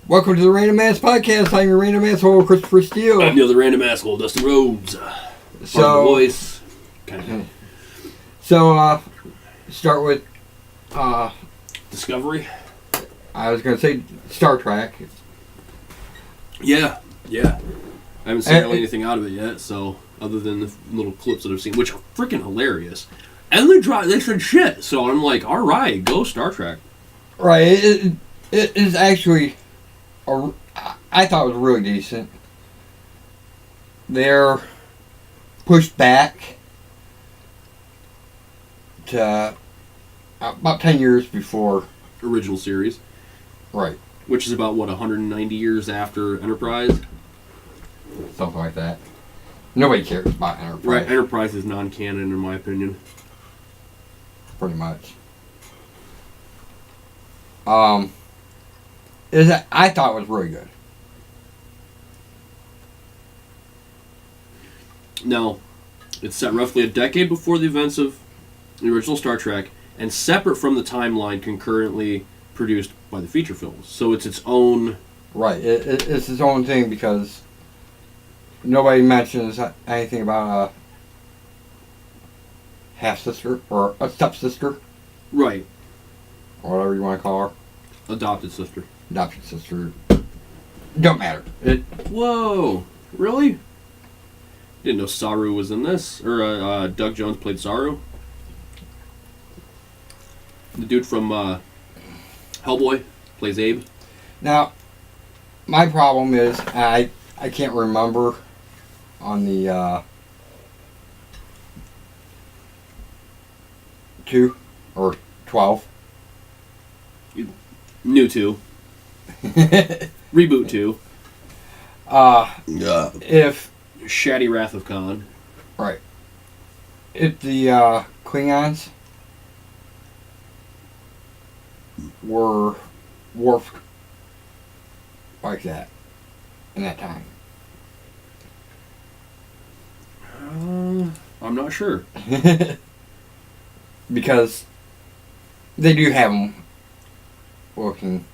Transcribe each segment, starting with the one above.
Welcome to the Random Ass Podcast. I'm your random asshole, Christopher Steele. I'm the other random asshole, Steele-Rhoads. So, voice. Kind of. So, start with, Discovery? I was going to say Star Trek. Yeah. I haven't seen really anything out of it yet, so, other than the little clips that I've seen, which are freaking hilarious. And they said shit, so I'm like, alright, go Star Trek. Right, it is actually, I thought it was really decent. They're pushed back to about 10 years before Original series. Right. Which is about, 190 years after Enterprise? Something like that. Nobody cares about Enterprise. Right, Enterprise is non-canon in my opinion. Pretty much. I thought it was really good. Now, it's set roughly a decade before the events of the original Star Trek, and separate from the timeline concurrently produced by the feature films. So it's its own... Right, it's its own thing because nobody mentions anything about a half-sister or a step-sister. Right. Or whatever you want to call her. Adopted sister. Adopted sister. Don't matter. Whoa! Really? Didn't know Saru was in this. Or Doug Jones played Saru. The dude from Hellboy plays Abe. Now, my problem is I can't remember on the 2 or 12. New 2. Reboot 2. If Shady Wrath of Khan. Right. If the Klingons were warped like that in that time. I'm not sure. Because they do have them looking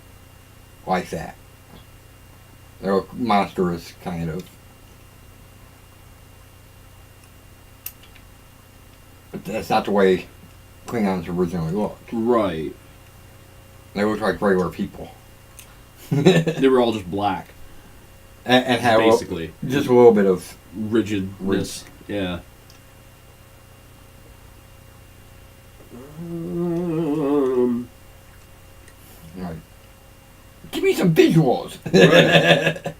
like that. They look monstrous, kind of. But that's not the way Klingons originally looked. Right. They looked like regular people. They were all just black. And had basically. Just a little bit of rigidness. Yeah. Right. Give me some visuals. Right.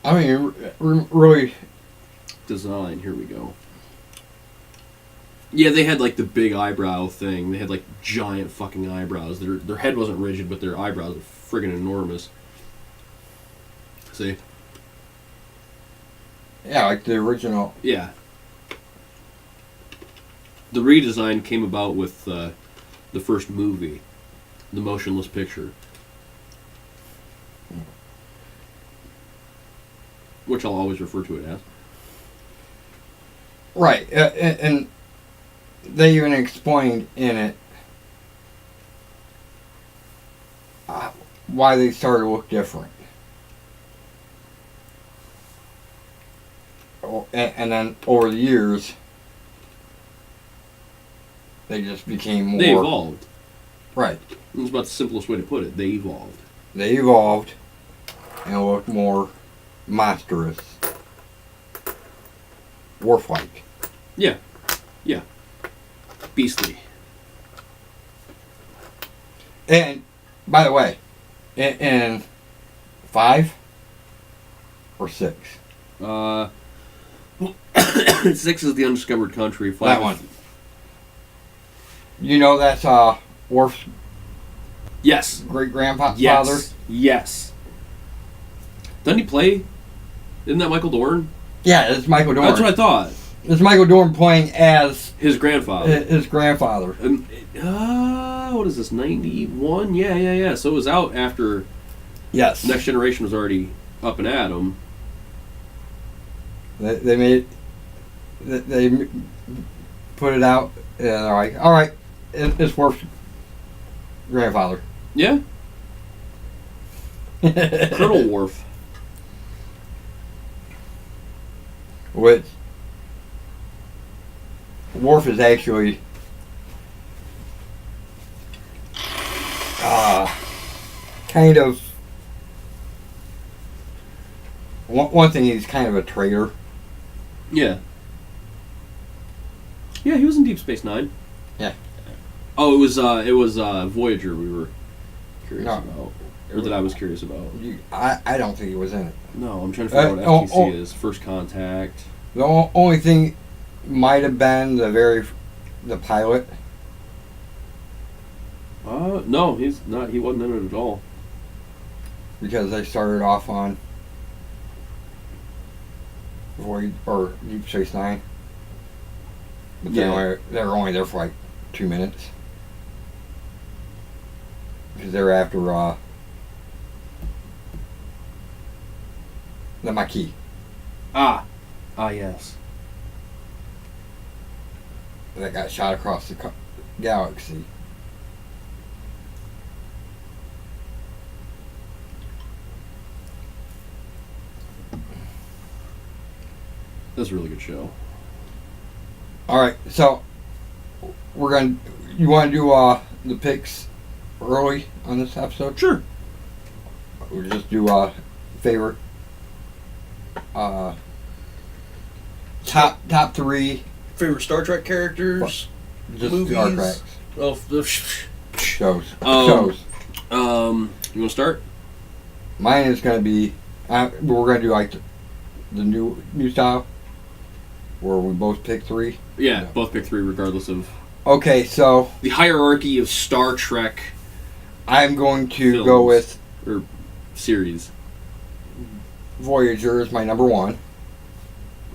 I mean, really. Design. Here we go. Yeah, they had like the big eyebrow thing. They had like giant fucking eyebrows. Their head wasn't rigid, but their eyebrows were friggin' enormous. See? Yeah, like the original. Yeah. The redesign came about with the first movie, the motionless picture. Which I'll always refer to it as. Right, and they even explained in it why they started to look different. And then over the years, they just became more... They evolved. Right. That's about the simplest way to put it. They evolved. They evolved and looked more monstrous. Wolf-like. Yeah. Beastly. And, by the way, in 5 or 6? 6 is the undiscovered country. 5 that one. You know that's Worf's Yes. great-grandfather? Yes. Doesn't he play? Isn't that Michael Dorn? Yeah, it's Michael Dorn. That's what I thought. It's Michael Dorn playing as His grandfather. his grandfather. What is this, 91? Yeah. So it was out after Yes. Next Generation was already up and at him. They put it out Yeah, they're like, all right, it's Worf's grandfather. Yeah. Colonel Worf. Which Worf is actually kind of one thing. He's kind of a traitor. Yeah. Yeah, he was in Deep Space Nine. Yeah. Oh, it was Voyager we were curious about. Or that I was curious about. I don't think he was in it. No, I'm trying to figure out what FTC is. First Contact. The only thing might have been the pilot. No, he's not. He wasn't in it at all. Because they started off on Void or Deep Space Nine. But Yeah. they were only there for like 2 minutes. Because they were after the Maquis. Yes. That got shot across the galaxy. That's a really good show. All right, so you want to do the picks early on this episode? Sure. We'll just do favorite top three Favorite Star Trek characters? just Movies? Star Trek Oh, shows. You want to start? Mine is going to be we're going to do like the new style where we both pick three. Yeah, both pick three regardless of Okay, so the hierarchy of Star Trek I'm going to films go with or series. Voyager is my number one.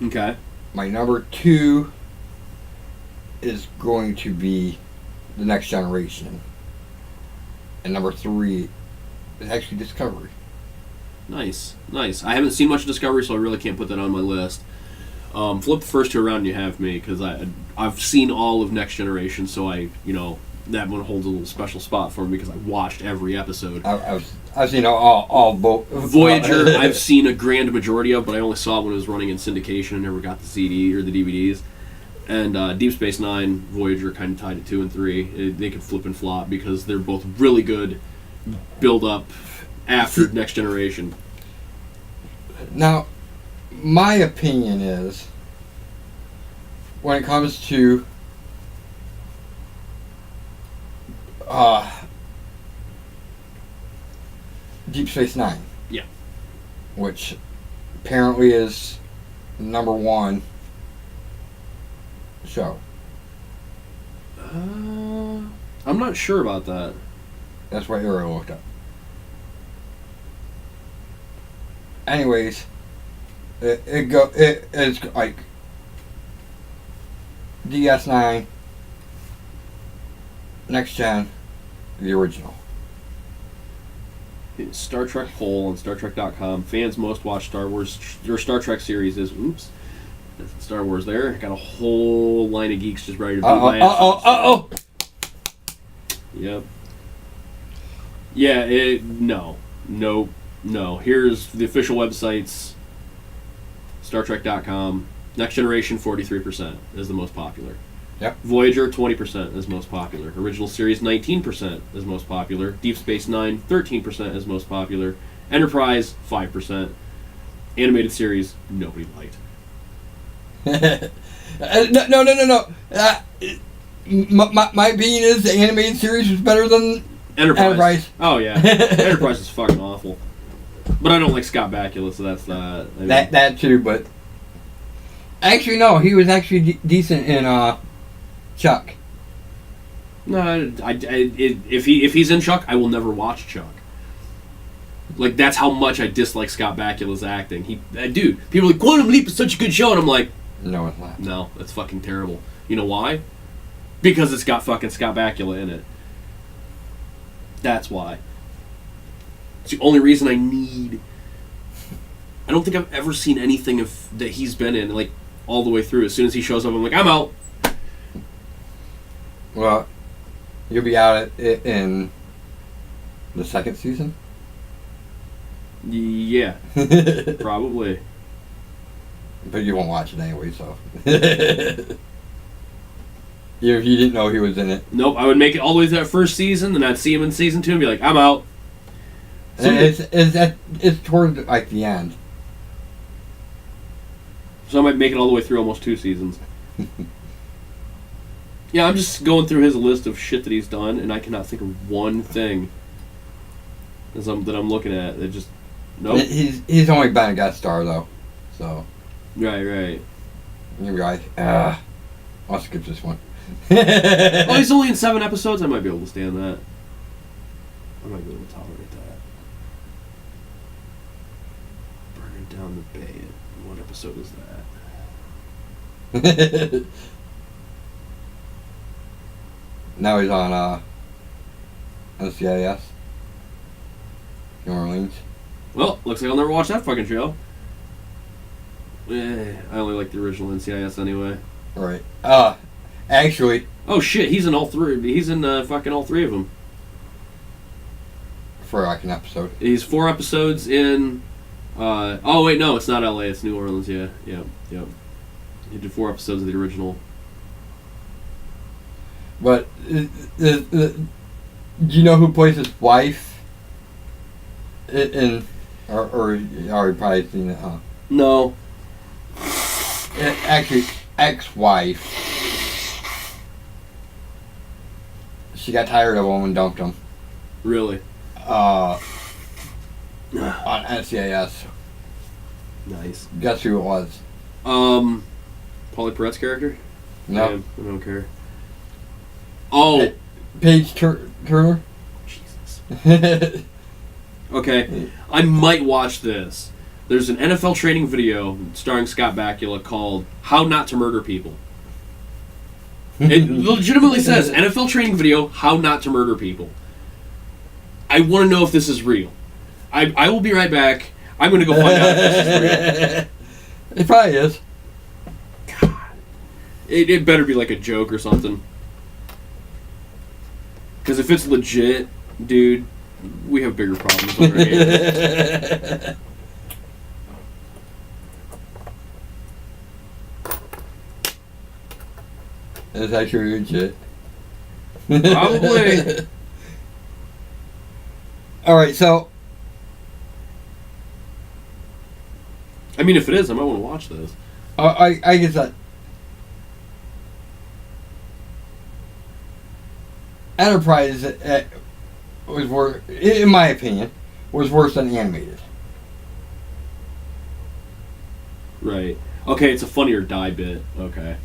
Okay. My number two is going to be The Next Generation. And number three is actually Discovery. Nice. I haven't seen much of Discovery, so I really can't put that on my list. Flip the first two around and you have me, because I've seen all of Next Generation, so that one holds a little special spot for me because I watched every episode. I've seen all both. Voyager, I've seen a grand majority of, but I only saw it when it was running in syndication. I never got the CD or the DVDs. And Deep Space Nine, Voyager kind of tied at 2 and 3. They can flip and flop because they're both really good build up after Next Generation. Now, my opinion is, when it comes to Deep Space Nine, Yeah. which apparently is number one show. I'm not sure about that. That's what Ariel looked up. Anyways, it's like DS9, Next Gen, the original. Star Trek poll on StarTrek.com. Fans most watched Star Trek series is Star Wars. There got a whole line of geeks just ready to beat my ass. Yep. Yeah. No. Here's the official websites. StarTrek.com. Next Generation 43% is the most popular. Yep. Voyager 20% is most popular. Original Series 19% is most popular. Deep Space Nine 13% is most popular. Enterprise 5%. Animated series nobody liked. No. My opinion is the animated series was better than Enterprise. Oh yeah, Enterprise is fucking awful. But I don't like Scott Bakula, so that's that. I mean, that too, but actually no, he was actually decent in Chuck. No, if he's in Chuck, I will never watch Chuck. Like, that's how much I dislike Scott Bakula's acting. Dude, people are like, Quantum Leap is such a good show, and I'm like, no, it's not. no, that's fucking terrible. You know why? Because it's got fucking Scott Bakula in it. That's why. It's the only reason I don't think I've ever seen anything that he's been in, like, all the way through. As soon as he shows up, I'm like, I'm out. Well, you'll be out in the second season. Yeah, probably. But you won't watch it anyway, so. Even if you didn't know he was in it. Nope, I would make it all the way to that first season, then I'd see him in season 2 and be like, I'm out. And it's toward like the end. So I might make it all the way through almost 2 seasons. Yeah, I'm just going through his list of shit that he's done, and I cannot think of one thing that I'm looking at. That just nope. He's only been a guest star though, so. Right. You'll be like, I'll skip this one. Oh, he's only in 7 episodes. I might be able to stand that. I might be able to tolerate that. Burning down the bay. What episode is that? Now he's on NCIS. New Orleans. Well, looks like I'll never watch that fucking show. I only like the original NCIS anyway. Right. Actually. Oh shit, he's in all 3. He's in fucking all 3 of them. For like an episode. He's 4 episodes in. Oh wait, no, it's not LA. It's New Orleans. Yeah. He did 4 episodes of the original. But do you know who plays his wife? Or you already probably seen it, huh? No. Actually, ex-wife. She got tired of him and dumped him. Really? On NCIS. Nice. Guess who it was? Paulie Perrette's character? No. I don't care. Oh! Paige Turner? Jesus. Okay, I might watch this. There's an NFL training video starring Scott Bakula called How Not to Murder People. It legitimately says, NFL training video, How Not to Murder People. I want to know if this is real. I will be right back. I'm going to go find out if this is real. It probably is. God. It better be like a joke or something. Because if it's legit, dude, we have bigger problems on our hands. It's actually legit. Probably. Alright, so. I mean, if it is, I might want to watch this. I guess that. Enterprise was worse, in my opinion, was worse than animated. Right. Okay, it's a Funny or Die bit. Okay.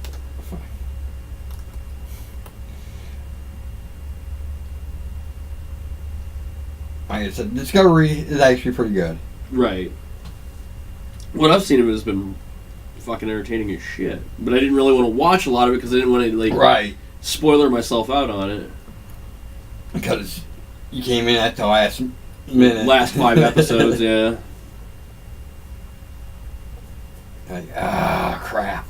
Like I said, Discovery is actually pretty good. Right. What I've seen of it has been fucking entertaining as shit. But I didn't really want to watch a lot of it because I didn't want to, Right. spoiler myself out on it. Because you came in at the last minute. Last 5 episodes, yeah. Like, crap.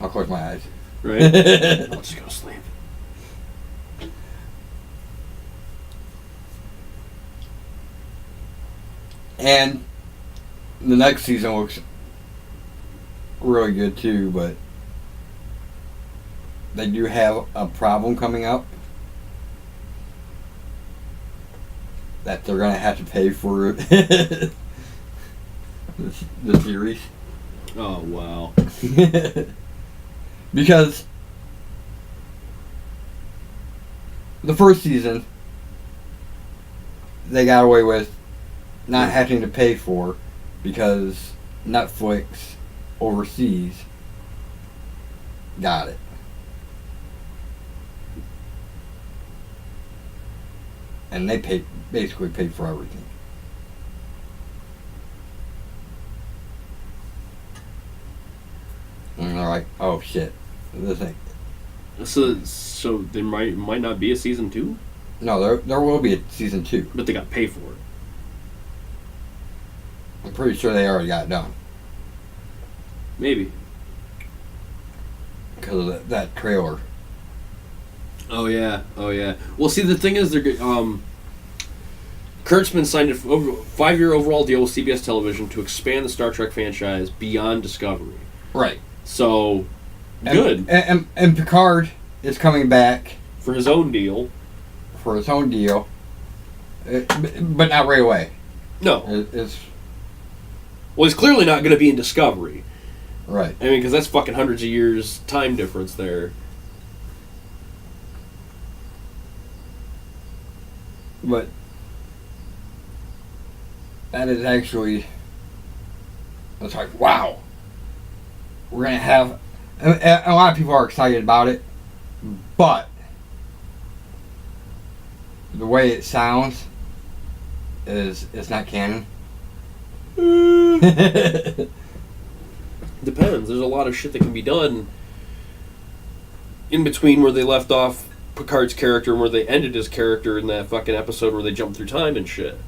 I'll close my eyes. Right? I'll just go to sleep. And the next season looks really good too, but they do have a problem coming up that they're going to have to pay for the series. Oh, wow. Because the first season they got away with not having to pay for because Netflix overseas got it. And they basically paid for everything. And they're like, oh shit, this ain't. So there might not be a season 2? No, there will be a season 2. But they got to pay for it. I'm pretty sure they already got it done. Maybe. Because of that trailer. Oh yeah. Well, see, the thing is, Kurtzman signed a 5-year overall deal with CBS Television to expand the Star Trek franchise beyond Discovery. Right. So, good. And Picard is coming back For his own deal. for his own deal, but not right away. No. It's Well, he's clearly not going to be in Discovery. right. I mean, because that's fucking hundreds of years time difference there. But that is actually, it's like, wow, we're going to have, and a lot of people are excited about it, but the way it sounds it's not canon. Depends. There's a lot of shit that can be done in between where they left off Picard's character and where they ended his character in that fucking episode where they jumped through time and shit.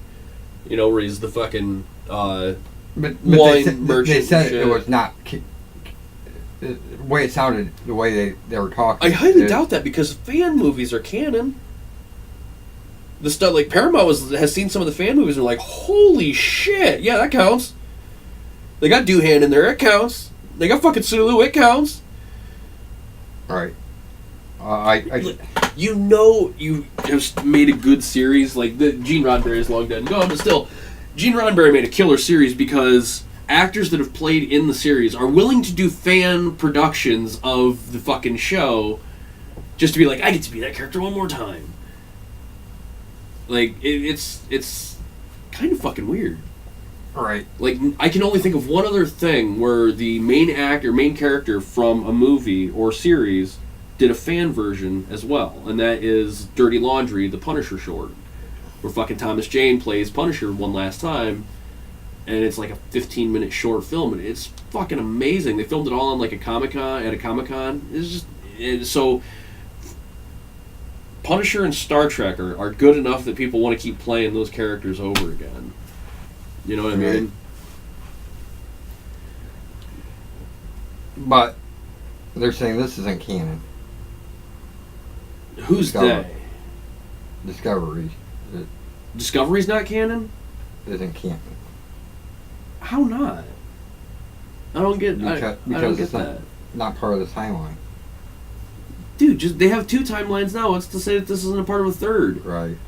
You know, where he's the fucking But wine merchant. they said and it shit. was not, the way it sounded, the way they were talking. I highly doubt that because fan movies are canon. The stuff like Paramount has seen some of the fan movies and are like, holy shit, yeah, that counts. They got Doohan in there, it counts. They got fucking Sulu, it counts. Right. You know you just made a good series, like Gene Roddenberry is long dead and gone, but still, Gene Roddenberry made a killer series because actors that have played in the series are willing to do fan productions of the fucking show just to be like, I get to be that character one more time. Like, it's kind of fucking weird. Right. Like, I can only think of one other thing where the main character from a movie or series did a fan version as well, and that is Dirty Laundry, the Punisher short, where fucking Thomas Jane plays Punisher one last time, and it's like a 15-minute short film, and it's fucking amazing. They filmed it all on like a Comic-Con. It's just so Punisher and Star Trek are good enough that people want to keep playing those characters over again. You know what I mean? But they're saying this isn't canon. Who's they? Discovery Discovery's not canon? isn't canon. How not? I don't get. I don't get it's that. not part of the timeline. Dude, they have 2 timelines now. What's to say that this isn't a part of a third? Right.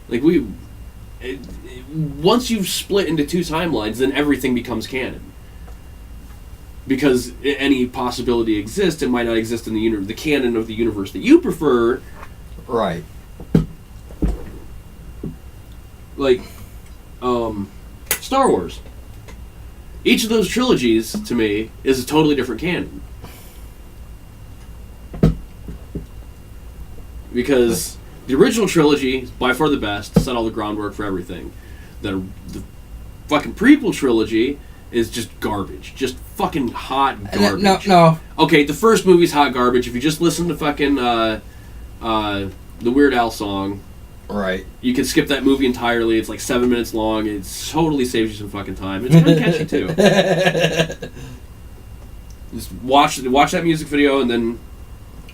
Like once you've split into 2 timelines, then everything becomes canon. Because any possibility exists, it might not exist in the canon of the universe that you prefer. Right. Like, Star Wars. Each of those trilogies, to me, is a totally different canon. Because the original trilogy is by far the best, set all the groundwork for everything. The fucking prequel trilogy is just garbage. Just fucking hot garbage. No. Okay, the first movie's hot garbage. If you just listen to fucking the Weird Al song, Right. you can skip that movie entirely. It's like 7 minutes long. It totally saves you some fucking time. It's kind of catchy too. Just watch that music video and then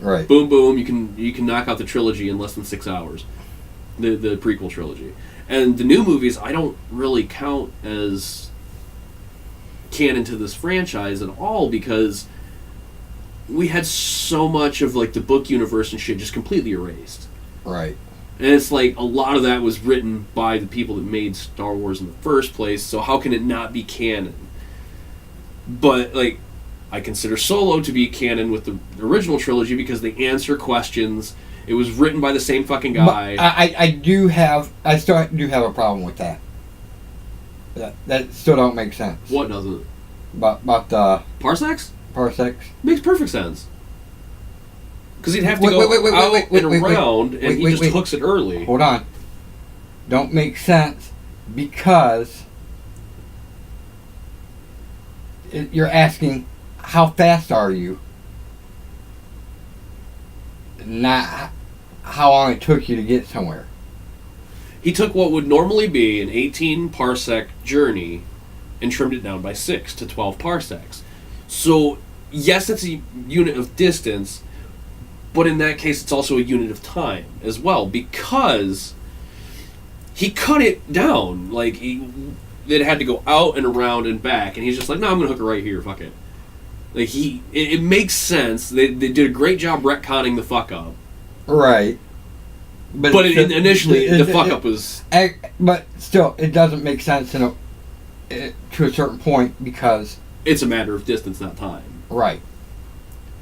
Right. boom boom. You can knock out the trilogy in less than 6 hours. The prequel trilogy. And the new movies I don't really count as canon to this franchise at all because we had so much of like the book universe and shit just completely erased. Right. And it's like a lot of that was written by the people that made Star Wars in the first place, so how can it not be canon? But like I consider Solo to be canon with the original trilogy because they answer questions. It was written by the same fucking guy. But I still do have a problem with that. That still don't make sense. What doesn't? About the Parsecs? parsecs? Makes perfect sense. Because he'd have to go out and around, and he just hooks it early. Hold on. Don't make sense because you're asking how fast are you, not how long it took you to get somewhere. He took what would normally be an 18 parsec journey and trimmed it down by 6 to 12 parsecs. So, yes, it's a unit of distance, But in that case, it's also a unit of time as well, because he cut it down. Like, it had to go out and around and back, and he's just like, no, I'm going to hook it right here, fuck it. Like, it makes sense. They did a great job retconning the fuck up. Right. But initially, the fuck up was... But still, it doesn't make sense to a certain point, because... It's a matter of distance, not time. Right.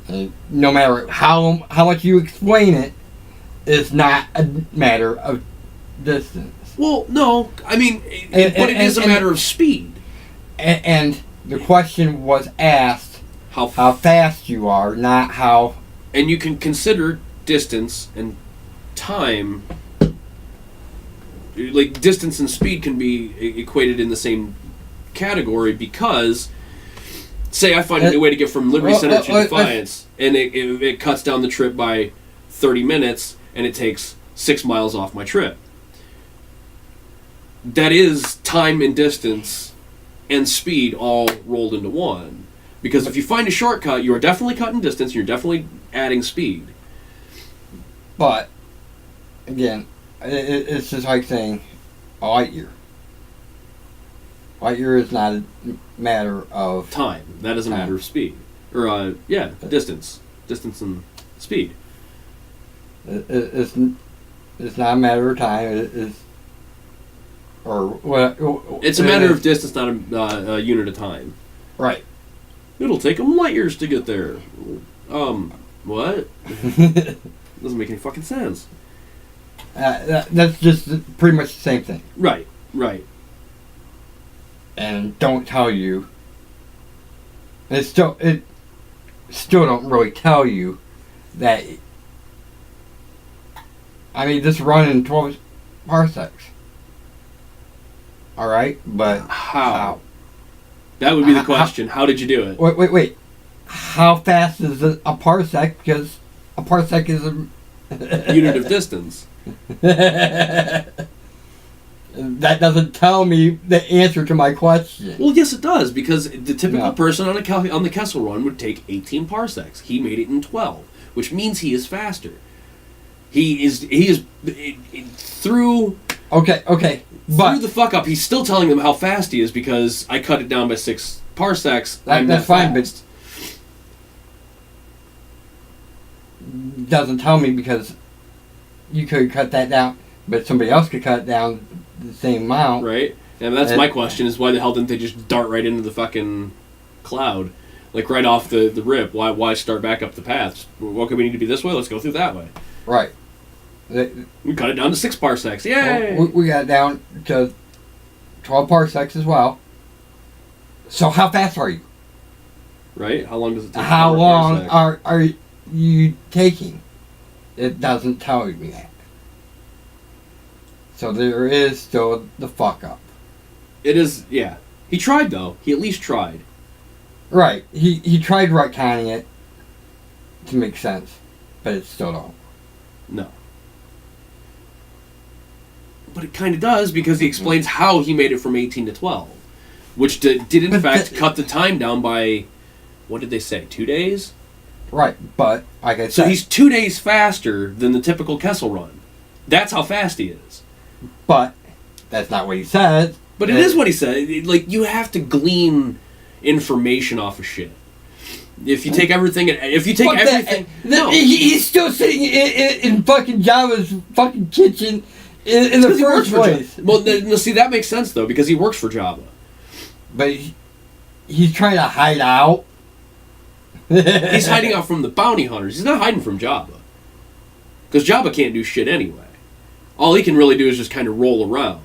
And no matter how much you explain it, it's not a matter of distance. Well, no. I mean, but it is a matter of speed. And the question was asked how fast you are, not how... And you can consider distance and time... Like, distance and speed can be equated in the same category, because... Say I find a new way to get from Liberty Center to Defiance, and it cuts down the trip by 30 minutes, and it takes 6 miles off my trip. That is time and distance and speed all rolled into one. Because if you find a shortcut, you are definitely cutting distance, you're definitely adding speed. But, again, it's just like saying a light year. Light year is not a matter of... Time. That is a matter of speed. Or, distance. Distance and speed. It's not a matter of time. It's a matter of distance, not a unit of time. Right. It'll take them light years to get there. What? Doesn't make any fucking sense. That's just pretty much the same thing. Right. And don't tell you. It still don't really tell you that. I mean, this run in 12 parsecs. All right, but how? That would be the question. How did you do it? Wait. How fast is a parsec? Because a parsec is a unit of distance. That doesn't tell me the answer to my question. Well, yes, it does, because the typical person on the Kessel Run would take 18 parsecs. He made it in 12, which means he is faster. He is through. Okay, but through the fuck up, he's still telling them how fast he is because I cut it down by 6 parsecs. That's fine, but doesn't tell me, because you could cut that down, but somebody else could cut it down the same amount. Right. And that's my question, is why the hell didn't they just dart right into the fucking cloud? Like, right off the rip. Why start back up the paths? What could we need to be this way? Let's go through that way. Right. We cut it down to 6 parsecs. Yay! Well, we got it down to 12 parsecs as well. So how fast are you? Right? How long does it take? How long are you taking? It doesn't tell me that. So there is still the fuck up. It is, yeah. He tried, though. He at least tried. Right. He tried retconning it to make sense, but it still don't. No. But it kind of does, because he explains how he made it from 18 to 12. Which did in fact cut the time down by, what did they say, 2 days? Right, but like I said... So he's 2 days faster than the typical Kessel Run. That's how fast he is. But that's not what he said. But it is what he said. Like, you have to glean information off of shit. If you take everything... No. He's still sitting in fucking Java's fucking kitchen in the first place. Well, see, that makes sense, though, because he works for Java. But he's trying to hide out. He's hiding out from the bounty hunters. He's not hiding from Java. Because Java can't do shit anyway. All he can really do is just kind of roll around.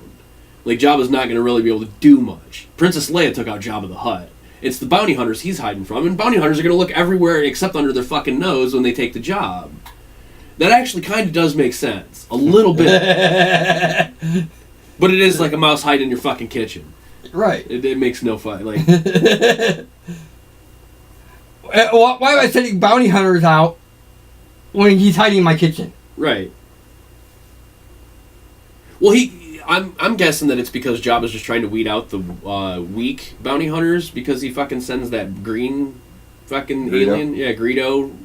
Like, Jabba's not going to really be able to do much. Princess Leia took out Jabba the Hutt. It's the bounty hunters he's hiding from, and bounty hunters are going to look everywhere except under their fucking nose when they take the job. That actually kind of does make sense. A little bit. But it is like a mouse hiding in your fucking kitchen. Right. It makes no fun. Like, why am I sending bounty hunters out when he's hiding in my kitchen? Right. Well, I'm guessing that it's because Jabba's just trying to weed out the weak bounty hunters, because he fucking sends that green fucking Greedo. alien, Greedo,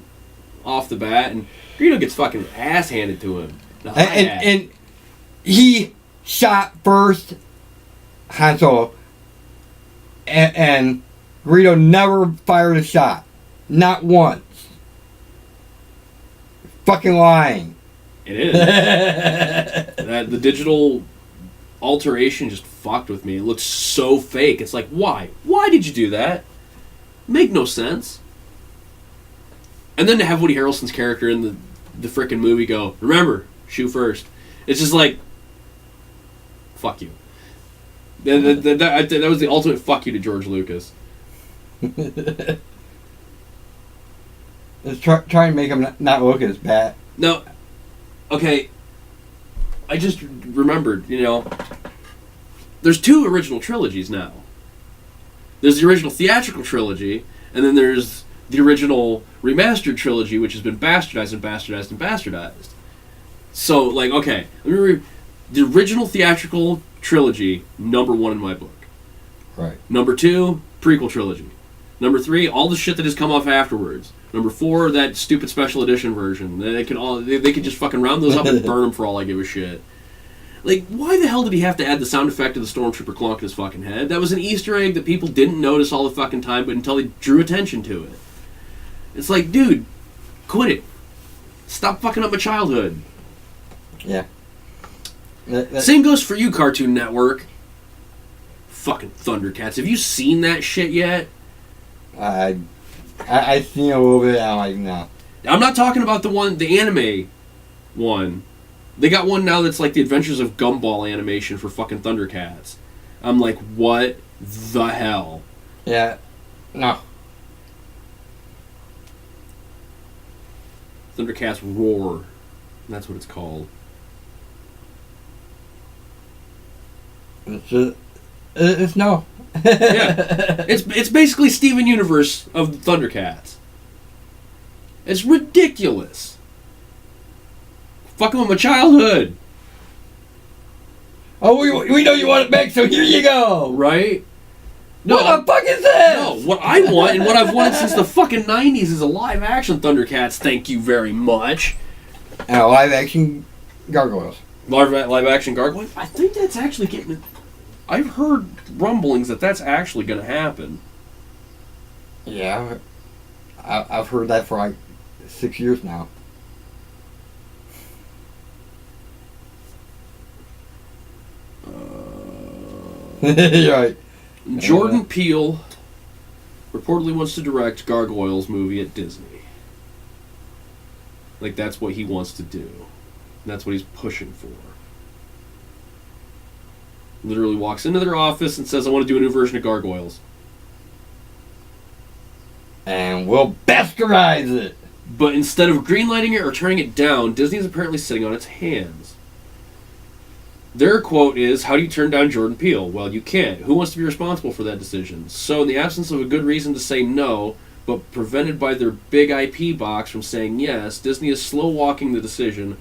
off the bat, and Greedo gets fucking ass handed to him. And he shot first Han Solo, and Greedo never fired a shot. Not once. Fucking lying. It is. The digital alteration just fucked with me. It looks so fake. It's like, why? Why did you do that? Make no sense. And then to have Woody Harrelson's character in the frickin' movie go, remember, shoot first. It's just like, fuck you. That was the ultimate fuck you to George Lucas. Let's try and make him not look as bad. No, okay. I just remembered, there's 2 original trilogies now. There's the original theatrical trilogy, and then there's the original remastered trilogy, which has been bastardized and bastardized and bastardized. So, like, okay, the original theatrical trilogy, number 1 in my book. Right. Number 2, prequel trilogy. Number 3, all the shit that has come off afterwards. Number 4, that stupid special edition version. They could just fucking round those up and burn them for all I give a shit. Like, why the hell did he have to add the sound effect of the Stormtrooper clonk in his fucking head? That was an Easter egg that people didn't notice all the fucking time, but until they drew attention to it. It's like, dude, quit it. Stop fucking up my childhood. Yeah. Same goes for you, Cartoon Network. Fucking Thundercats. Have you seen that shit yet? I've seen a little bit. I'm like, no. I'm not talking about the anime one. They got one now that's like the Adventures of Gumball animation for fucking Thundercats. I'm like, what the hell? Yeah. No. Thundercats Roar. That's what it's called. It's no. Yeah. It's basically Steven Universe of the Thundercats. It's ridiculous. Fucking with my childhood. Oh, we know you want it back, so here you go. Right? No, what the fuck is this? No, what I want and what I've wanted since the fucking 90s is a live action Thundercats. Thank you very much. And a live action Gargoyles. Live action Gargoyle? I think that's actually getting... I've heard rumblings that that's actually going to happen. Yeah. I've heard that for like 6 years now. You're right. Jordan Peele reportedly wants to direct Gargoyles movie at Disney. Like, that's what he wants to do. That's what he's pushing for. Literally walks into their office and says, I want to do a new version of Gargoyles. And we'll bastardize it. But instead of greenlighting it or turning it down, Disney is apparently sitting on its hands. Their quote is, how do you turn down Jordan Peele? Well, you can't. Who wants to be responsible for that decision? So in the absence of a good reason to say no, but prevented by their big IP box from saying yes, Disney is slow-walking the decision.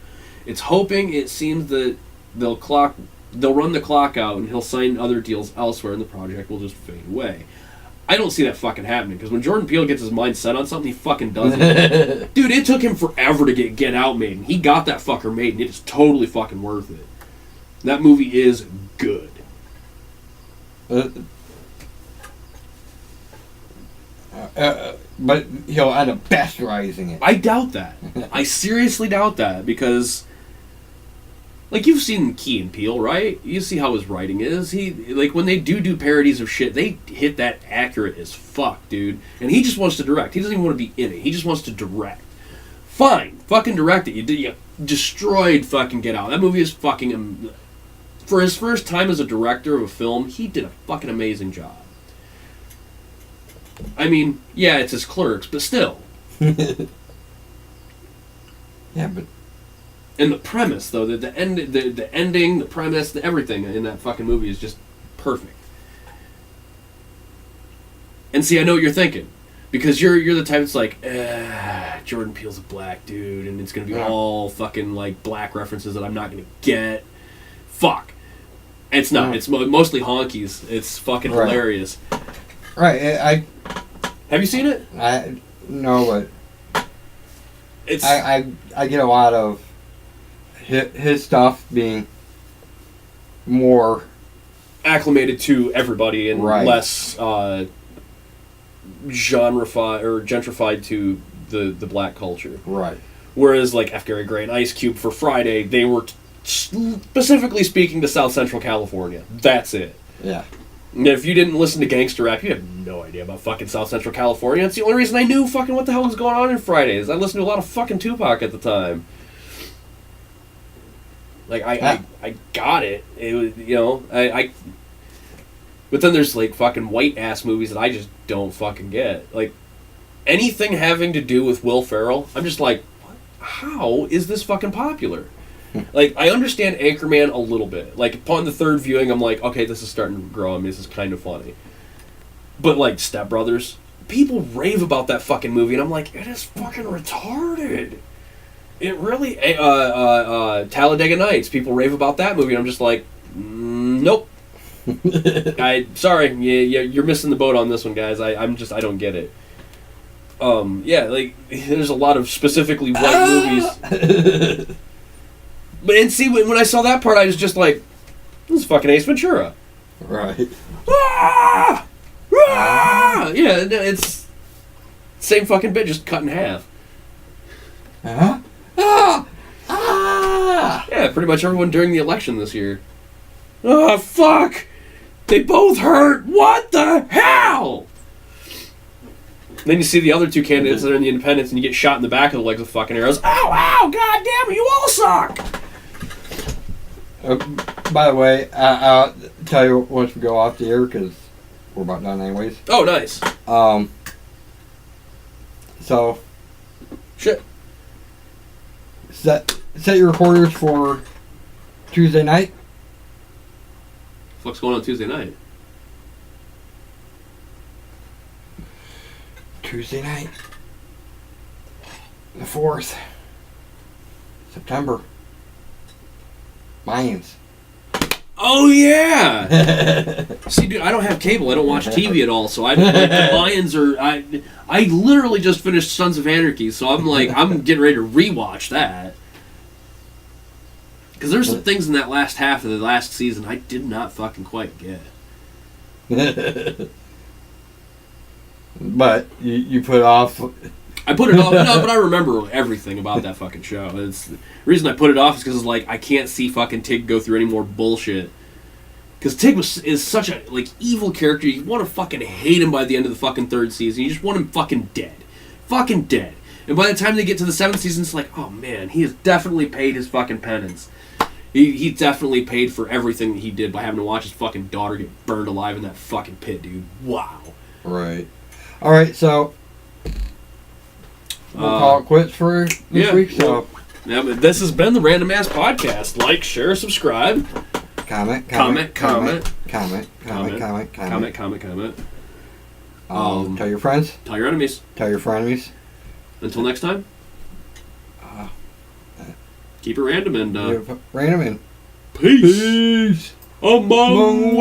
It's hoping it seems that they'll run the clock out and he'll sign other deals elsewhere and the project will just fade away. I don't see that fucking happening, because when Jordan Peele gets his mind set on something, he fucking does it. Dude, it took him forever to get Out made, and he got that fucker made, and it is totally fucking worth it. That movie is good. But he'll end up bastardizing it. I doubt that. I seriously doubt that, because... Like, you've seen Key and Peele, right? You see how his writing is. When they do parodies of shit, they hit that accurate as fuck, dude. And he just wants to direct. He doesn't even want to be in it. He just wants to direct. Fine. Fucking direct it. You destroyed fucking Get Out. That movie is fucking... For his first time as a director of a film, he did a fucking amazing job. I mean, yeah, it's his Clerks, but still. Yeah, but... And the premise, though, the ending, the premise, everything in that fucking movie is just perfect. And see, I know what you're thinking, because you're the type that's like, Jordan Peele's a black dude, and it's gonna be all fucking like black references that I'm not gonna get. Fuck. It's not. It's mostly honkies. It's fucking hilarious. Right. Have you seen it? No, but It's I get a lot of his stuff being more acclimated to everybody and Right. less genrefied or gentrified to the black culture. right. Whereas like F. Gary Gray and Ice Cube for Friday, they were specifically speaking to South Central California. That's it. Yeah. And if you didn't listen to gangster rap, you have no idea about fucking South Central California. That's the only reason I knew fucking what the hell was going on in Fridays. I listened to a lot of fucking Tupac at the time. Like I got it. It was, you know, I but then there's like fucking white ass movies that I just don't fucking get. Like anything having to do with Will Ferrell, I'm just like, what? How is this fucking popular? Like, I understand Anchorman a little bit. Like, upon the third viewing, I'm like, okay, this is starting to grow on me. This is kind of funny. But, like, Step Brothers, people rave about that fucking movie, and I'm like, it is fucking retarded. It really... Talladega Nights, people rave about that movie, and I'm just like, nope. Sorry, you're missing the boat on this one, guys. I don't get it. Yeah, like, there's a lot of specifically white movies... But and see, when I saw that part, I was just like, "This is fucking Ace Ventura." Right. Ah! Ah! Yeah, it's same fucking bit, just cut in half. Huh? Ah! Ah! Yeah, pretty much everyone during the election this year. Oh fuck! They both hurt. What the hell? Then you see the other two candidates that are in the independents, and you get shot in the back of the leg with fucking arrows. Ow! Ow! God damn it! You all suck. By the way, I'll tell you once we go off the air because we're about done anyways. Oh, nice. So Shit. set your recorders for Tuesday night. What's going on Tuesday night? Tuesday night, the 4th, September. Mayans. Oh yeah. See, dude, I don't have cable. I don't watch TV at all, so I don't, like, the Lions are. I literally just finished Sons of Anarchy, so I'm like, I'm getting ready to rewatch that. Because there's some things in that last half of the last season I did not fucking quite get. But you put off. I put it off, no, but I remember everything about that fucking show. It's the reason I put it off is because like I can't see fucking Tig go through any more bullshit. Because Tig is such a like evil character. You want to fucking hate him by the end of the fucking third season. You just want him fucking dead, fucking dead. And by the time they get to the 7th season, it's like, oh man, he has definitely paid his fucking penance. He definitely paid for everything that he did by having to watch his fucking daughter get burned alive in that fucking pit, dude. Wow. Right. All right, so. We'll call it quits for this week. So, yeah, but this has been the Random Ass Podcast. Like, share, subscribe. Comment. Tell your friends. Tell your enemies. Tell your frenemies. Until next time. Keep it random and random and peace. Among